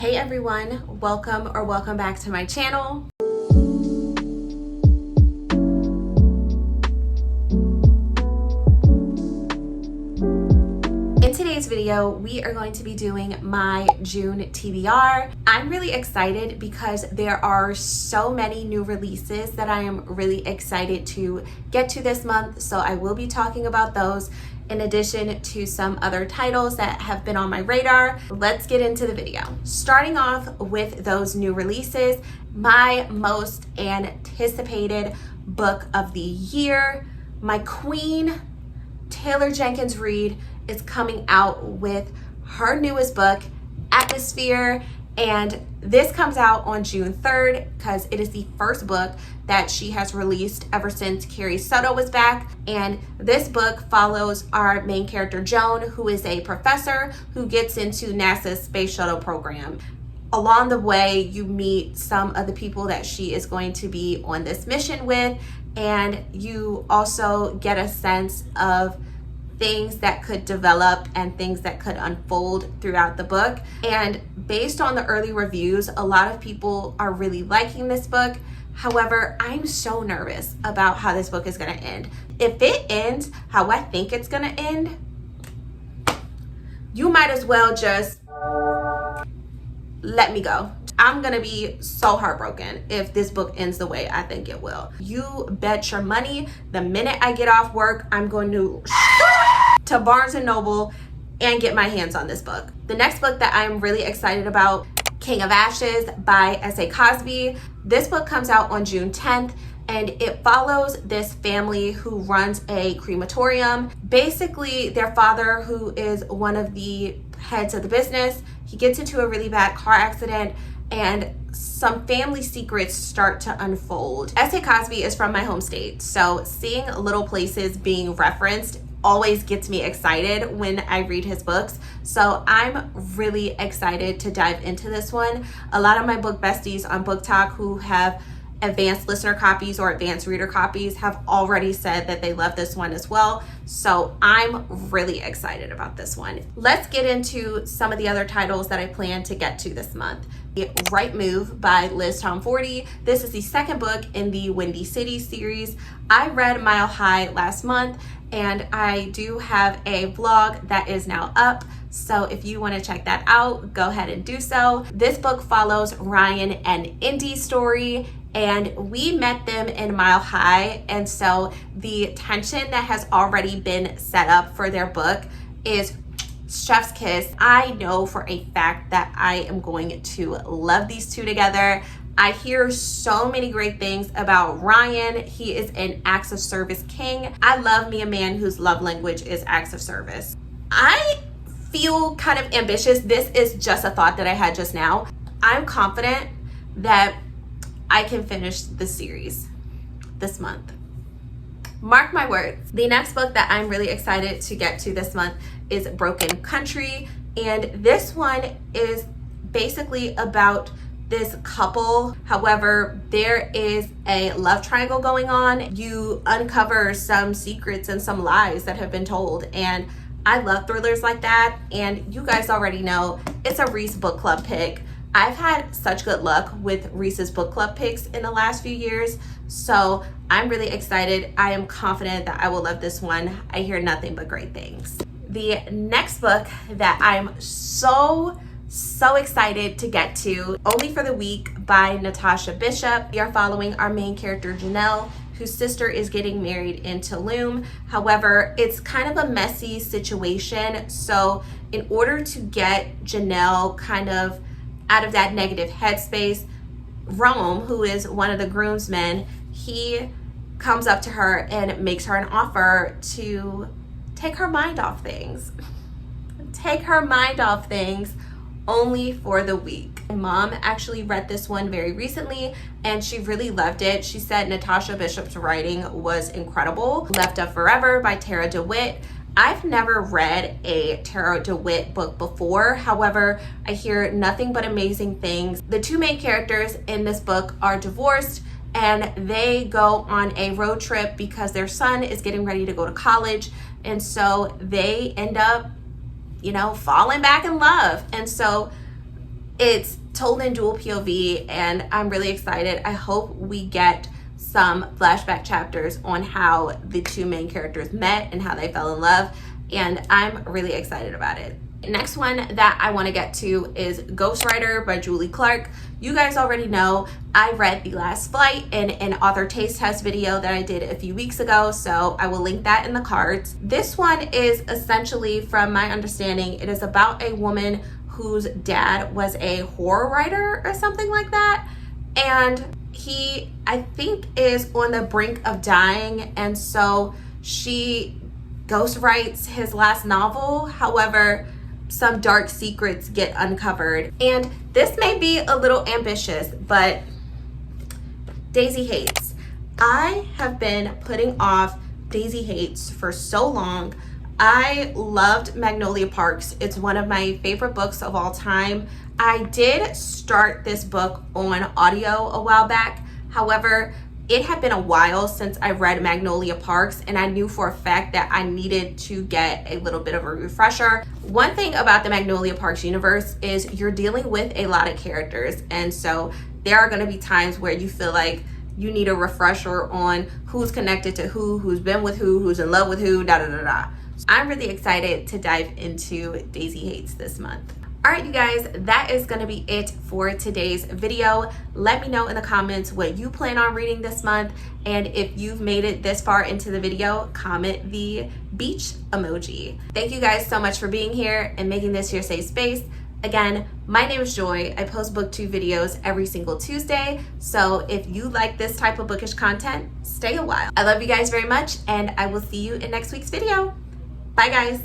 Hey everyone, welcome back to my channel. In today's video, we are going to be doing my June TBR. I'm really excited because there are so many new releases that I am really excited to get to this month. So I will be talking about those in addition to some other titles that have been on my radar. Let's get into the video. Starting off with those new releases, my most anticipated book of the year, my queen, Taylor Jenkins Reid, is coming out with her newest book, Atmosphere, and this comes out on June 3rd because it is the first book that she has released ever since Carrie Soto was back. And this book follows our main character, Joan, who is a professor who gets into NASA's space shuttle program. Along the way, you meet some of the people that she is going to be on this mission with, and you also get a sense of things that could develop and things that could unfold throughout the book. And based on the early reviews, a lot of people are really liking this book. However, I'm so nervous about how this book is going to end. If it ends how I think it's going to end, you might as well just let me go. I'm gonna be so heartbroken if this book ends the way I think it will. You bet your money, the minute I get off work, I'm going to Barnes & Noble and get my hands on this book. The next book that I'm really excited about, King of Ashes by S.A. Cosby. This book comes out on June 10th, and it follows this family who runs a crematorium. Basically, their father, who is one of the heads of the business, he gets into a really bad car accident and some family secrets start to unfold. S.A. Cosby is from my home state, so seeing little places being referenced always gets me excited when I read his books. So I'm really excited to dive into this one. A lot of my book besties on Book Talk who have advanced listener copies or advanced reader copies have already said that they love this one as well. So I'm really excited about this one. Let's get into some of the other titles that I plan to get to this month. Right Move by Liz Tomforty. This is the second book in the Windy City series. I read Mile High last month, and I do have a vlog that is now up. So if you want to check that out, go ahead and do so. This book follows Ryan and Indy's story, and we met them in Mile High, and so the tension that has already been set up for their book is chef's kiss. I know for a fact that I am going to love these two together. I hear so many great things about Ryan. He is an acts of service king. I love me a man whose love language is acts of service. I feel kind of ambitious. This is just a thought that I had just now. I'm confident that I can finish the series this month. Mark my words. The next book that I'm really excited to get to this month is Broken Country, and this one is basically about this couple. However, there is a love triangle going on. You uncover some secrets and some lies that have been told, and I love thrillers like that, and you guys already know it's a Reese book club pick. I've had such good luck with Reese's book club picks in the last few years, so I'm really excited. I am confident that I will love this one. I hear nothing but great things. The next book that I'm so excited to get to, Only for the Week by Natasha Bishop. We are following our main character, Janelle, whose sister is getting married in Tulum. However, it's kind of a messy situation. So in order to get Janelle kind of out of that negative headspace, Rome, who is one of the groomsmen, he comes up to her and makes her an offer to take her mind off things. Take her mind off things only for the week. My mom actually read this one very recently and she really loved it. She said Natasha Bishop's writing was incredible. Left of Forever by Tara DeWitt. I've never read a Tara DeWitt book before. However, I hear nothing but amazing things. The two main characters in this book are divorced and they go on a road trip because their son is getting ready to go to college. And so they end up, falling back in love. And so It's told in dual POV, and I'm really excited. I hope we get some flashback chapters on how the two main characters met and how they fell in love, and I'm really excited about it. Next one that I want to get to is Ghostwriter by Julie Clark. You guys already know I read The Last Flight in an author taste test video that I did a few weeks ago, so I will link that in the cards. This one is essentially, from my understanding, it is about a woman whose dad was a horror writer or something like that, and he, I think, is on the brink of dying, and so she ghostwrites his last novel. However, some dark secrets get uncovered, and this may be a little ambitious, but Daisy Hates. I have been putting off Daisy Hates for so long. I loved Magnolia Parks. It's one of my favorite books of all time. I did start this book on audio a while back. However, it had been a while since I read Magnolia Parks, and I knew for a fact that I needed to get a little bit of a refresher. One thing about the Magnolia Parks universe is you're dealing with a lot of characters, and so there are going to be times where you feel like you need a refresher on who's connected to who, who's been with who, who's in love with who, da da da da. I'm really excited to dive into Daisy Hates this month. All right, you guys, that is going to be it for today's video. Let me know in the comments what you plan on reading this month, and if you've made it this far into the video, comment the beach emoji. Thank you guys so much for being here and making this your safe space. Again, my name is Joy. I post booktube videos every single Tuesday, so if you like this type of bookish content, stay a while. I love you guys very much, and I will see you in next week's video. Bye, guys.